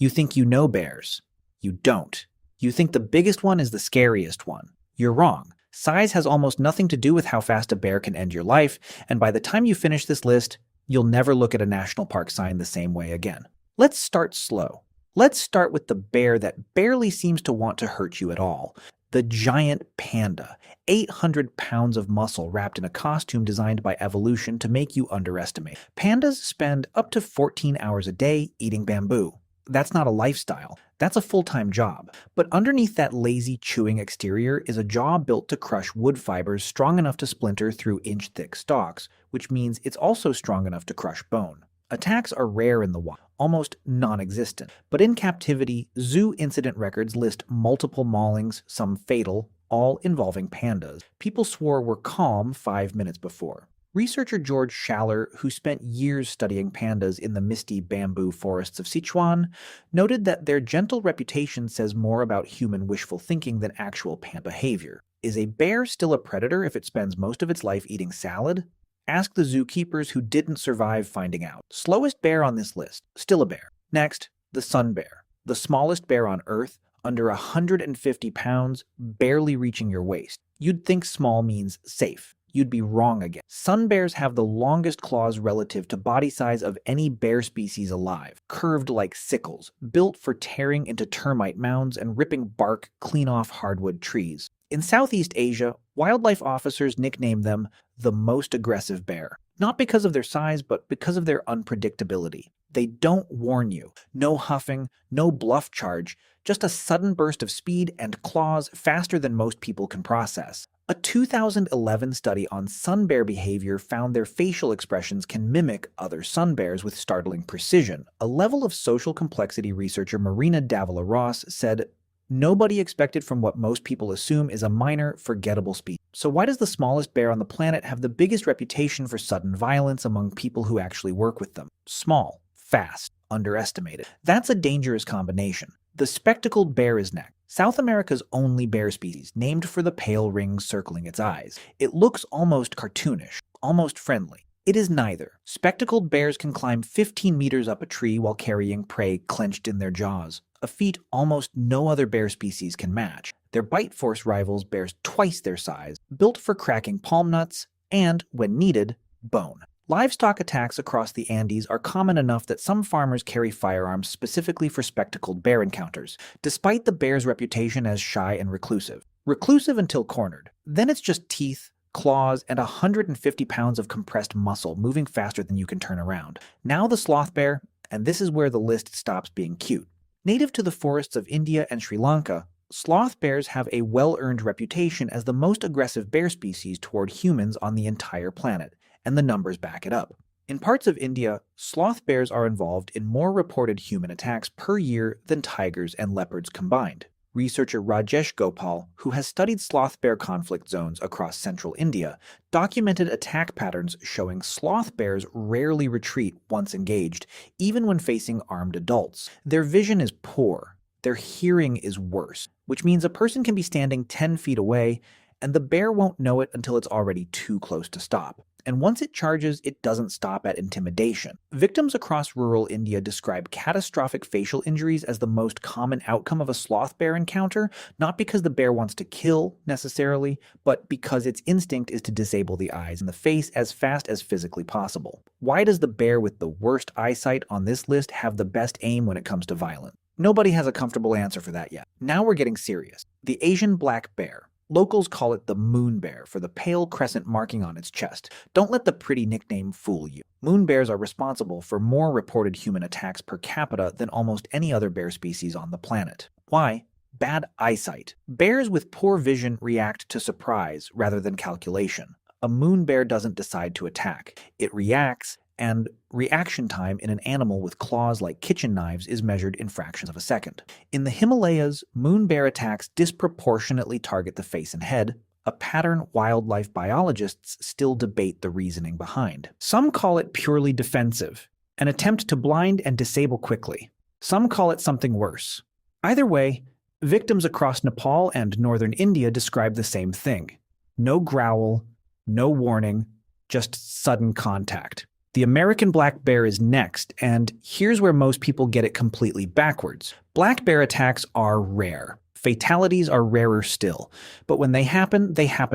You think you know bears. You don't. You think the biggest one is the scariest one. You're wrong. Size has almost nothing to do with how fast a bear can end your life, and by the time you finish this list, you'll never look at a national park sign the same way again. Let's start slow. Let's start with the bear that barely seems to want to hurt you at all. The giant panda, 800 pounds of muscle wrapped in a costume designed by evolution to make you underestimate. Pandas spend up to 14 hours a day eating bamboo. That's not a lifestyle. That's a full-time job. But underneath that lazy, chewing exterior is a jaw built to crush wood fibers strong enough to splinter through inch-thick stalks, which means it's also strong enough to crush bone. Attacks are rare in the wild, almost non-existent. But in captivity, zoo incident records list multiple maulings, some fatal, all involving pandas. People swore were calm 5 minutes before. Researcher George Schaller, who spent years studying pandas in the misty bamboo forests of Sichuan, noted that their gentle reputation says more about human wishful thinking than actual panda behavior. Is a bear still a predator if it spends most of its life eating salad? Ask the zookeepers who didn't survive finding out. Slowest bear on this list, still a bear. Next, the sun bear, the smallest bear on Earth, under 150 pounds, barely reaching your waist. You'd think small means safe. You'd be wrong again. Sun bears have the longest claws relative to body size of any bear species alive, curved like sickles, built for tearing into termite mounds and ripping bark clean off hardwood trees. In Southeast Asia, wildlife officers nickname them the most aggressive bear, not because of their size, but because of their unpredictability. They don't warn you. No huffing, no bluff charge, just a sudden burst of speed and claws faster than most people can process. A 2011 study on sun bear behavior found their facial expressions can mimic other sun bears with startling precision. A level of social complexity researcher Marina Davila Ross said, "Nobody expected from what most people assume is a minor, forgettable species." So why does the smallest bear on the planet have the biggest reputation for sudden violence among people who actually work with them? Small, fast, underestimated. That's a dangerous combination. The spectacled bear is next. South America's only bear species, named for the pale rings circling its eyes. It looks almost cartoonish, almost friendly. It is neither. Spectacled bears can climb 15 meters up a tree while carrying prey clenched in their jaws, a feat almost no other bear species can match. Their bite force rivals bears twice their size, built for cracking palm nuts, and, when needed, bone. Livestock attacks across the Andes are common enough that some farmers carry firearms specifically for spectacled bear encounters, despite the bear's reputation as shy and reclusive. Reclusive until cornered. Then it's just teeth, claws, and 150 pounds of compressed muscle moving faster than you can turn around. Now the sloth bear, and this is where the list stops being cute. Native to the forests of India and Sri Lanka, sloth bears have a well-earned reputation as the most aggressive bear species toward humans on the entire planet, and the numbers back it up. In parts of India, sloth bears are involved in more reported human attacks per year than tigers and leopards combined. Researcher Rajesh Gopal, who has studied sloth bear conflict zones across central India, documented attack patterns showing sloth bears rarely retreat once engaged, even when facing armed adults. Their vision is poor. Their hearing is worse, which means a person can be standing 10 feet away, and the bear won't know it until it's already too close to stop. And once it charges, it doesn't stop at intimidation. Victims across rural India describe catastrophic facial injuries as the most common outcome of a sloth bear encounter, not because the bear wants to kill, necessarily, but because its instinct is to disable the eyes and the face as fast as physically possible. Why does the bear with the worst eyesight on this list have the best aim when it comes to violence? Nobody has a comfortable answer for that yet. Now we're getting serious. The Asian black bear. Locals call it the moon bear for the pale crescent marking on its chest. Don't let the pretty nickname fool you. Moon bears are responsible for more reported human attacks per capita than almost any other bear species on the planet. Why? Bad eyesight. Bears with poor vision react to surprise rather than calculation. A moon bear doesn't decide to attack. It reacts, and reaction time in an animal with claws like kitchen knives is measured in fractions of a second. In the Himalayas, moon bear attacks disproportionately target the face and head, a pattern wildlife biologists still debate the reasoning behind. Some call it purely defensive, an attempt to blind and disable quickly. Some call it something worse. Either way, victims across Nepal and northern India describe the same thing. No growl, no warning, just sudden contact. The American black bear is next, and here's where most people get it completely backwards. Black bear attacks are rare. Fatalities are rarer still, but when they happen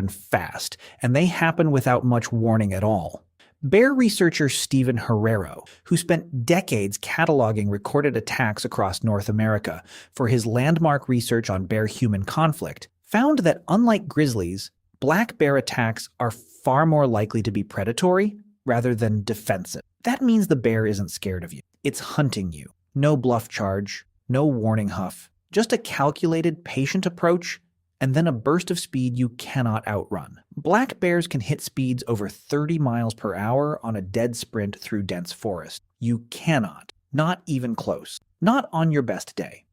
fast, and they happen without much warning at all. Bear researcher Stephen Herrero, who spent decades cataloging recorded attacks across North America for his landmark research on bear-human conflict, found that unlike grizzlies, black bear attacks are far more likely to be predatory rather than defensive. That means the bear isn't scared of you. It's hunting you. No bluff charge, no warning huff, just a calculated, patient approach, and then a burst of speed you cannot outrun. Black bears can hit speeds over 30 miles per hour on a dead sprint through dense forest. You cannot. Not even close. Not on your best day.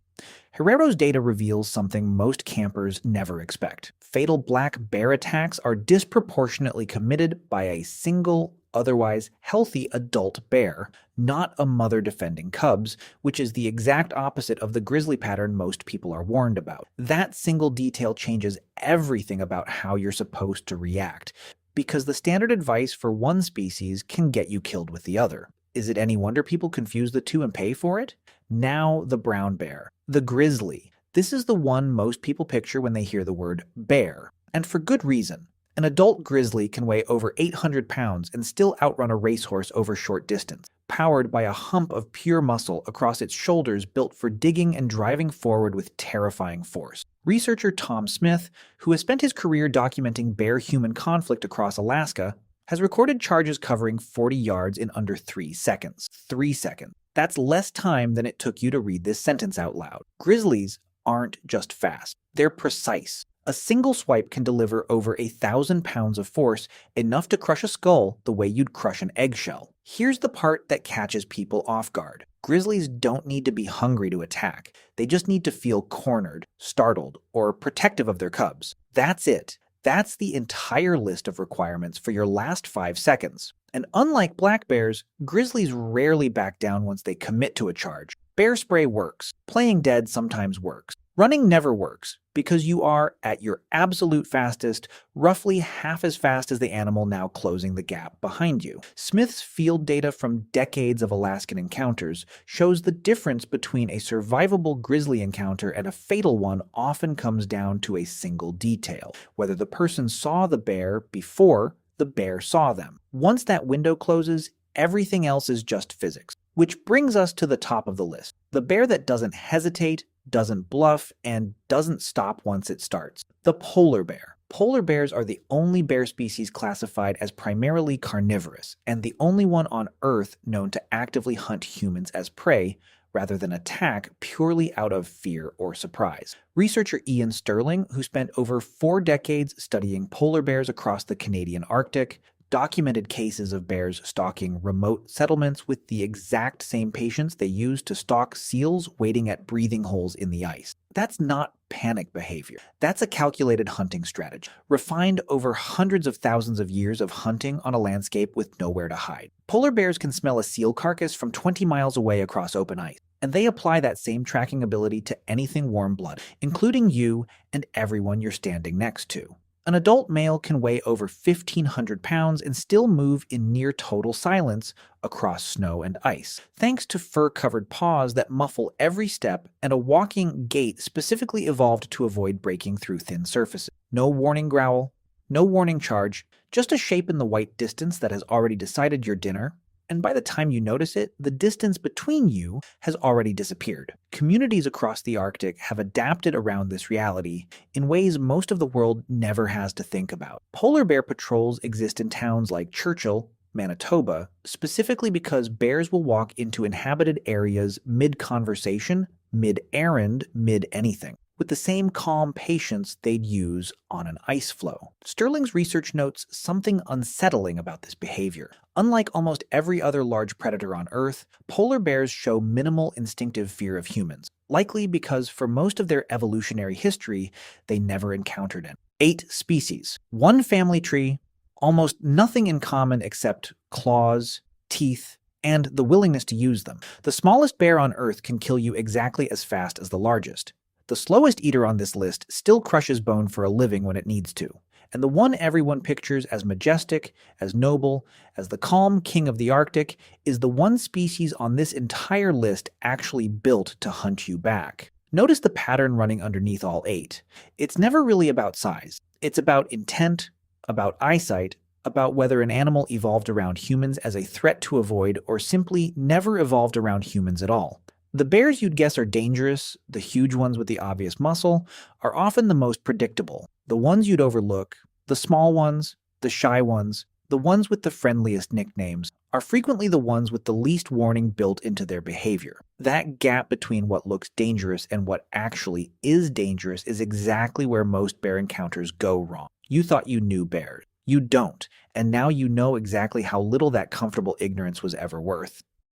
Herrero's data reveals something most campers never expect. Fatal black bear attacks are disproportionately committed by a single, otherwise healthy adult bear, not a mother defending cubs, which is the exact opposite of the grizzly pattern most people are warned about. That single detail changes everything about how you're supposed to react, because the standard advice for one species can get you killed with the other. Is it any wonder people confuse the two and pay for it? Now the brown bear, the grizzly. This is the one most people picture when they hear the word bear, and for good reason. An adult grizzly can weigh over 800 pounds and still outrun a racehorse over short distance, powered by a hump of pure muscle across its shoulders built for digging and driving forward with terrifying force. Researcher Tom Smith, who has spent his career documenting bear-human conflict across Alaska, has recorded charges covering 40 yards in under 3 seconds. 3 seconds. That's less time than it took you to read this sentence out loud. Grizzlies aren't just fast, they're precise. A single swipe can deliver over 1,000 pounds of force, enough to crush a skull the way you'd crush an eggshell. Here's the part that catches people off guard. Grizzlies don't need to be hungry to attack. They just need to feel cornered, startled, or protective of their cubs. That's it. That's the entire list of requirements for your last 5 seconds. And unlike black bears, grizzlies rarely back down once they commit to a charge. Bear spray works. Playing dead sometimes works. Running never works, because you are, at your absolute fastest, roughly half as fast as the animal now closing the gap behind you. Smith's field data from decades of Alaskan encounters shows the difference between a survivable grizzly encounter and a fatal one often comes down to a single detail: whether the person saw the bear before the bear saw them. Once that window closes, everything else is just physics. Which brings us to the top of the list. The bear that doesn't hesitate, doesn't bluff, and doesn't stop once it starts. The polar bear. Polar bears are the only bear species classified as primarily carnivorous, and the only one on Earth known to actively hunt humans as prey, rather than attack purely out of fear or surprise. Researcher Ian Sterling, who spent over 4 decades studying polar bears across the Canadian Arctic, documented cases of bears stalking remote settlements with the exact same patience they used to stalk seals waiting at breathing holes in the ice. That's not panic behavior. That's a calculated hunting strategy, refined over hundreds of thousands of years of hunting on a landscape with nowhere to hide. Polar bears can smell a seal carcass from 20 miles away across open ice, and they apply that same tracking ability to anything warm-blooded, including you and everyone you're standing next to. An adult male can weigh over 1,500 pounds and still move in near total silence across snow and ice, thanks to fur-covered paws that muffle every step and a walking gait specifically evolved to avoid breaking through thin surfaces. No warning growl, no warning charge, just a shape in the white distance that has already decided your dinner, and by the time you notice it, the distance between you has already disappeared. Communities across the Arctic have adapted around this reality in ways most of the world never has to think about. Polar bear patrols exist in towns like Churchill, Manitoba, specifically because bears will walk into inhabited areas mid-conversation, mid-errand, mid-anything, with the same calm patience they'd use on an ice floe. Sterling's research notes something unsettling about this behavior. Unlike almost every other large predator on Earth, polar bears show minimal instinctive fear of humans, likely because for most of their evolutionary history, they never encountered it. 8 species, 1 family tree, almost nothing in common except claws, teeth, and the willingness to use them. The smallest bear on Earth can kill you exactly as fast as the largest. The slowest eater on this list still crushes bone for a living when it needs to. And the one everyone pictures as majestic, as noble, as the calm king of the Arctic is the one species on this entire list actually built to hunt you back. Notice the pattern running underneath all 8. It's never really about size. It's about intent, about eyesight, about whether an animal evolved around humans as a threat to avoid or simply never evolved around humans at all. The bears you'd guess are dangerous, the huge ones with the obvious muscle, are often the most predictable. The ones you'd overlook, the small ones, the shy ones, the ones with the friendliest nicknames, are frequently the ones with the least warning built into their behavior. That gap between what looks dangerous and what actually is dangerous is exactly where most bear encounters go wrong. You thought you knew bears. You don't, and now you know exactly how little that comfortable ignorance was ever worth.